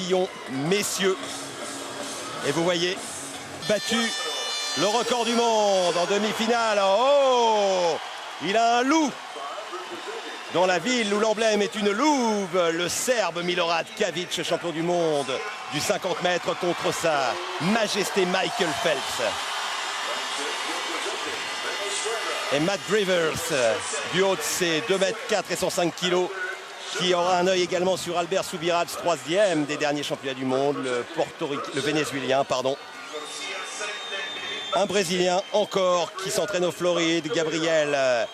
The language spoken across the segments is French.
papillon, messieurs. Et vous voyez, battu le record du monde en demi-finale. Oh, il a un loup dans la ville où l'emblème est une louve. Le Serbe Milorad Čavić, champion du monde du 50 mètres contre sa majesté Michael Phelps. Et Matt Grivers, du haut de ses 2,4 m et 105 kg, qui aura un œil également sur Albert Subirats, troisième des derniers championnats du monde, le Vénézuélien, pardon. Un Brésilien encore qui s'entraîne au Floride, Gabriel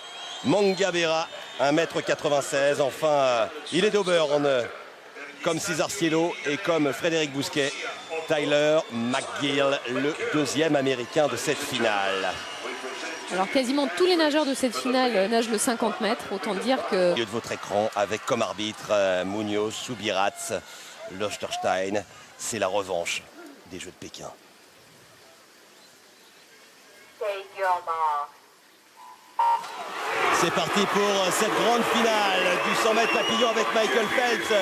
Mangabeira, 1,96 m. Enfin, il est d'Auburn, comme César Cielo et comme Frédéric Bousquet. Tyler McGill, le deuxième américain de cette finale. Alors quasiment tous les nageurs de cette finale nagent le 50 mètres, autant dire que... Au milieu de votre écran, avec comme arbitre Munoz, Subirats, Liechtenstein, c'est la revanche des Jeux de Pékin. C'est parti pour cette grande finale du 100 mètres papillon avec Michael Phelps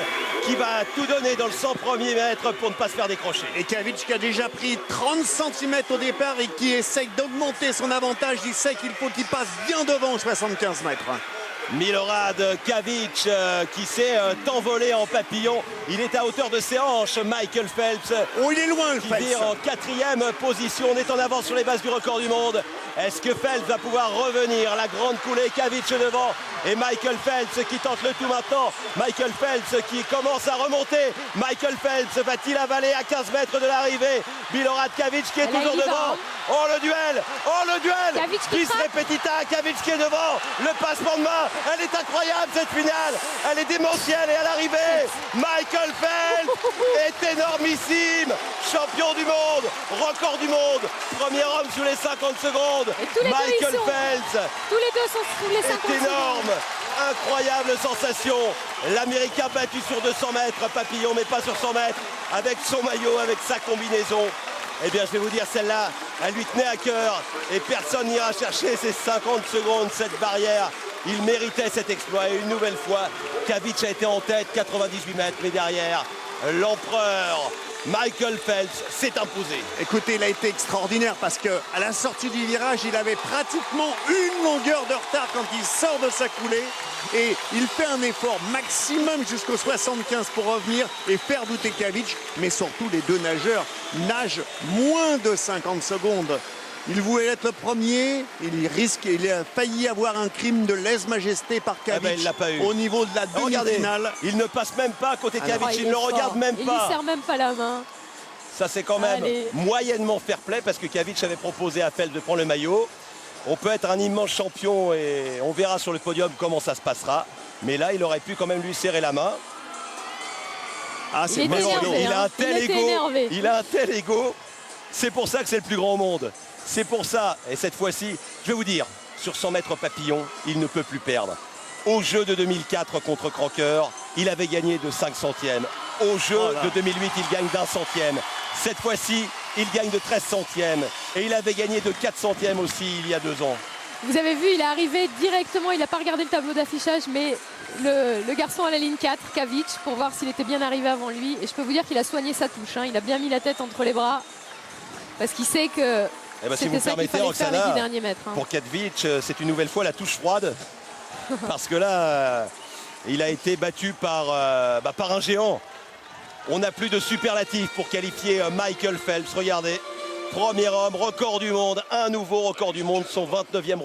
qui va tout donner dans le 100 premiers mètres pour ne pas se faire décrocher. Et Čavić qui a déjà pris 30 cm au départ et qui essaye d'augmenter son avantage. Il sait qu'il faut qu'il passe bien devant 75 mètres. Milorad Čavić qui s'est envolé en papillon. Il est à hauteur de ses hanches, Michael Phelps. Oh, il est loin le qui Phelps. vire en 4e position. On est en avance sur les bases du record du monde. Est-ce que Phelps va pouvoir revenir? La grande coulée, Čavić devant. Et Michael Phelps qui tente le tout maintenant. Michael Phelps qui commence à remonter. Michael Phelps va-t-il avaler à 15 mètres de l'arrivée? Milorad Čavić qui est toujours devant. Oh le duel! Oh le duel! Bis repetita, Čavić qui est devant. Le passement de main, elle est incroyable cette finale. Elle est démentielle et à l'arrivée, Michael Phelps est énormissime. Champion du monde, record du monde, premier homme sous les 50 secondes. Michael Phelps. Tous les deux sont sous les 50 secondes. C'est énorme. Incroyable sensation. L'Américain battu sur 200 mètres, papillon, mais pas sur 100 mètres, avec son maillot, avec sa combinaison. Eh bien, je vais vous dire, celle-là, elle lui tenait à cœur et personne n'ira chercher ces 50 secondes, cette barrière. Il méritait cet exploit et une nouvelle fois, Čavić a été en tête, 98 mètres, mais derrière, l'empereur Michael Phelps s'est imposé. Écoutez, il a été extraordinaire parce qu'à la sortie du virage, il avait pratiquement une longueur de retard quand il sort de sa coulée. Et il fait un effort maximum jusqu'au 75 pour revenir et faire douter Čavić. Mais surtout, les deux nageurs nagent moins de 50 secondes. Il voulait être le premier, il a failli avoir un crime de lèse-majesté par Čavić il l'a pas eu. Au niveau de la demi-finale. Il ne passe même pas à côté de Čavić, il ne le regarde même pas. Il lui serre même pas la main. Ça c'est quand même moyennement fair-play parce que Čavić avait proposé à Phelps de prendre le maillot. On peut être un immense champion et on verra sur le podium comment ça se passera. Mais là, il aurait pu quand même lui serrer la main. Ah, c'est il a un tel ego. Il a un tel ego. C'est pour ça que c'est le plus grand au monde. C'est pour ça, et cette fois-ci, je vais vous dire, sur 100 mètres papillon, il ne peut plus perdre. Au jeu de 2004 contre Crocker, il avait gagné de 5 centièmes. Au jeu de 2008, il gagne d'1 centième. Cette fois-ci, il gagne de 13 centièmes. Et il avait gagné de 4 centièmes aussi il y a 2 ans. Vous avez vu, il est arrivé directement, il n'a pas regardé le tableau d'affichage, mais le garçon à la ligne 4, Čavić, pour voir s'il était bien arrivé avant lui. Et je peux vous dire qu'il a soigné sa touche. Il a bien mis la tête entre les bras, parce qu'il sait que c'était ça qu'il fallait faire les 10 derniers mètres. Pour Čavić, c'est une nouvelle fois la touche froide. Parce que là, il a été battu par un géant. On n'a plus de superlatif pour qualifier Michael Phelps. Regardez, premier homme, record du monde, un nouveau record du monde, son 29e